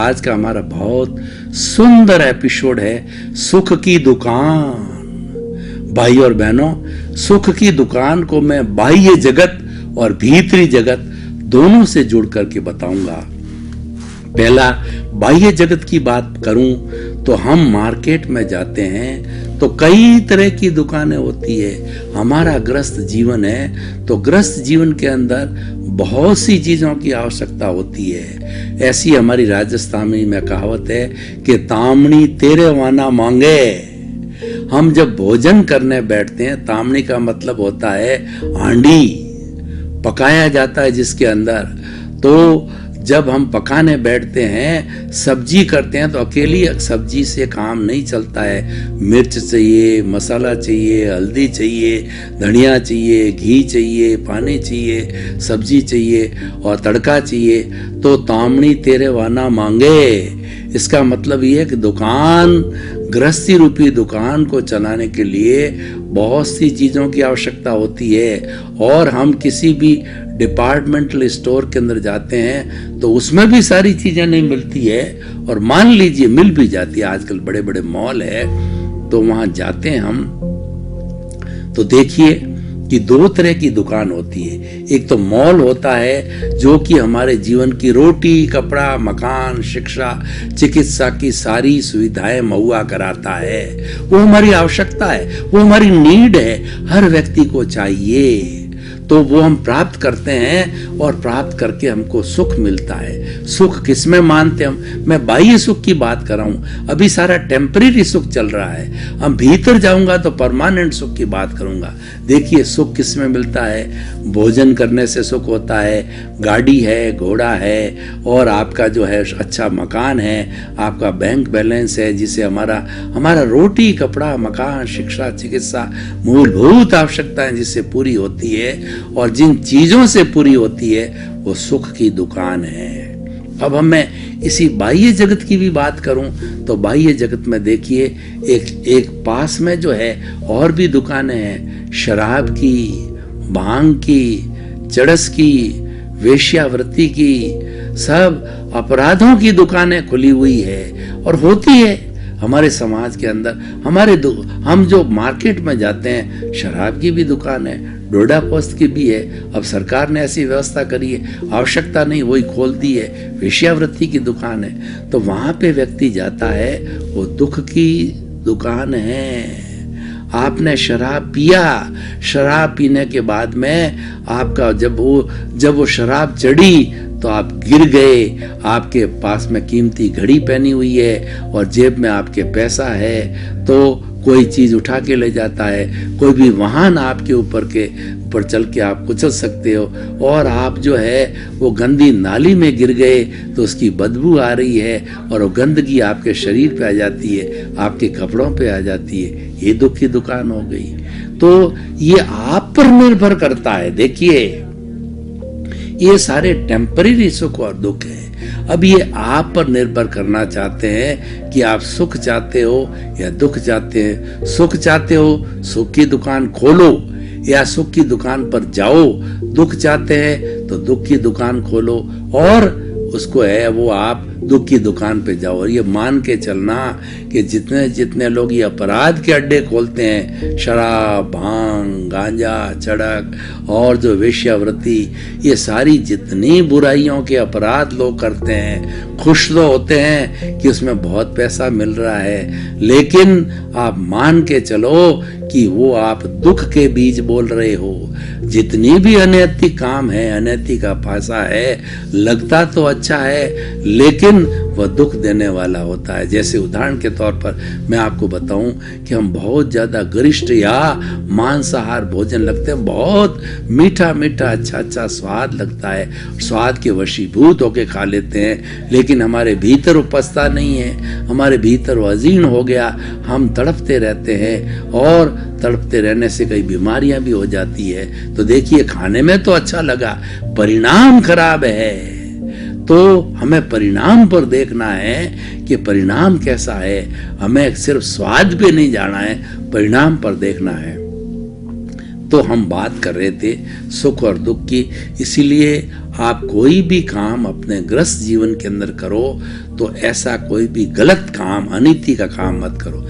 आज का हमारा बहुत सुंदर एपिसोड है सुख की दुकान। भाई और बहनों, सुख की दुकान को मैं बाह्य जगत और भीतरी जगत दोनों से जुड़ करके बताऊंगा। पहला, बाह्य जगत की बात करूं तो हम मार्केट में जाते हैं तो कई तरह की दुकानें होती है। हमारा गृहस्थ जीवन है तो गृहस्थ जीवन के अंदर बहुत सी चीजों की आवश्यकता होती है। ऐसी हमारी राजस्थान में कहावत है कि तामणी तेरे वाना मांगे। हम जब भोजन करने बैठते हैं, तामणी का मतलब होता है हांडी, पकाया जाता है जिसके अंदर। तो जब हम पकाने बैठते हैं, सब्जी करते हैं तो अकेली सब्जी से काम नहीं चलता है। मिर्च चाहिए, मसाला चाहिए, हल्दी चाहिए, धनिया चाहिए, घी चाहिए, पानी चाहिए, सब्जी चाहिए और तड़का चाहिए। तो तामणी तेरे वाना मांगे, इसका मतलब ये है कि दुकान, गृहस्थी रूपी दुकान को चलाने के लिए बहुत सी चीज़ों की आवश्यकता होती है। और हम किसी भी डिपार्टमेंटल स्टोर के अंदर जाते हैं तो उसमें भी सारी चीज़ें नहीं मिलती है। और मान लीजिए मिल भी जाती है, आजकल बड़े बड़े मॉल है तो वहाँ जाते हैं हम तो देखिए कि दो तरह की दुकान होती है। एक तो मॉल होता है जो कि हमारे जीवन की रोटी, कपड़ा, मकान, शिक्षा, चिकित्सा की सारी सुविधाएं मुहैया कराता है। वो हमारी आवश्यकता है, वो हमारी नीड है, हर व्यक्ति को चाहिए। तो वो हम प्राप्त करते हैं और प्राप्त करके हमको सुख मिलता है। सुख किसमें मानते हम? मैं बाह्य सुख की बात कर रहा हूं, अभी सारा टेम्परेरी सुख चल रहा है। हम भीतर जाऊंगा तो परमानेंट सुख की बात करूंगा। देखिए सुख किसमें मिलता है? भोजन करने से सुख होता है, गाड़ी है, घोड़ा है, और आपका जो है अच्छा मकान है, आपका बैंक बैलेंस है, जिसे हमारा रोटी, कपड़ा, मकान, शिक्षा, चिकित्सा, मूलभूत आवश्यकताएं जिससे पूरी होती है और जिन चीजों से पूरी होती है वो सुख की दुकान है। अब मैं इसी बाह्य जगत की भी बात करूं तो बाह्य जगत में देखिए एक पास में जो है और भी दुकानें हैं, शराब की, भांग की, चरस की, वेश्यावृत्ति की, सब अपराधों की दुकानें खुली हुई है और होती है हमारे समाज के अंदर। हम जो मार्केट में जाते हैं, शराब की भी दुकान है, डोडा पोस्त की भी है। अब सरकार ने ऐसी व्यवस्था करी है, आवश्यकता नहीं वही खोल दी है। वेश्यावृत्ति की दुकान है तो वहां पे व्यक्ति जाता है, वो दुख की दुकान है। आपने शराब पिया, शराब पीने के बाद में आपका जब वो शराब चढ़ी तो आप गिर गए। आपके पास में कीमती घड़ी पहनी हुई है और जेब में आपके पैसा है तो कोई चीज उठा के ले जाता है, कोई भी वाहन आपके ऊपर चल के आप कुचल सकते हो, और आप जो है वो गंदी नाली में गिर गए तो उसकी बदबू आ रही है और वो गंदगी आपके शरीर पे आ जाती है, आपके कपड़ों पे आ जाती है। ये दुख की दुकान हो गई। तो ये आप पर निर्भर करता है। देखिए ये सारे टेम्परेरी सुख और दुख है। अब ये आप पर निर्भर करना चाहते हैं कि आप सुख चाहते हो या दुख चाहते हैं। सुख चाहते हो, सुख की दुकान खोलो या सुख की दुकान पर जाओ। दुख चाहते हैं तो दुख की दुकान खोलो और उसको है वो आप दुख की दुकान पे जाओ। और ये मान के चलना कि जितने जितने लोग ये अपराध के अड्डे खोलते हैं, शराब, भांग, गांजा, चड़क और जो वेश्यावृत्ति, ये सारी जितनी बुराइयों के अपराध लोग करते हैं, खुश तो होते हैं कि उसमें बहुत पैसा मिल रहा है, लेकिन आप मान के चलो कि वो आप दुख के बीज बोल रहे हो। जितनी भी अनैतिक काम है, अनैतिक भाषा है, लगता तो अच्छा है लेकिन वह दुख देने वाला होता है। जैसे उदाहरण के तौर पर मैं आपको बताऊं कि हम बहुत ज्यादा गरिष्ठ या मांसाहार भोजन लगते हैं, बहुत मीठा मीठा अच्छा अच्छा स्वाद लगता है, स्वाद के वशीभूत होके खा लेते हैं, लेकिन हमारे भीतर उपजता नहीं है, हमारे भीतर वो अजीर्ण हो गया, हम तड़पते रहते हैं और तड़पते रहने से कई बीमारियां भी हो जाती है। तो देखिए खाने में तो अच्छा लगा, परिणाम खराब है। तो हमें परिणाम पर देखना है कि परिणाम कैसा है। हमें सिर्फ स्वाद पे नहीं जाना है, परिणाम पर देखना है। तो हम बात कर रहे थे सुख और दुख की। इसीलिए आप कोई भी काम अपने गृहस्थ जीवन के अंदर करो तो ऐसा कोई भी गलत काम, अनीति का काम मत करो।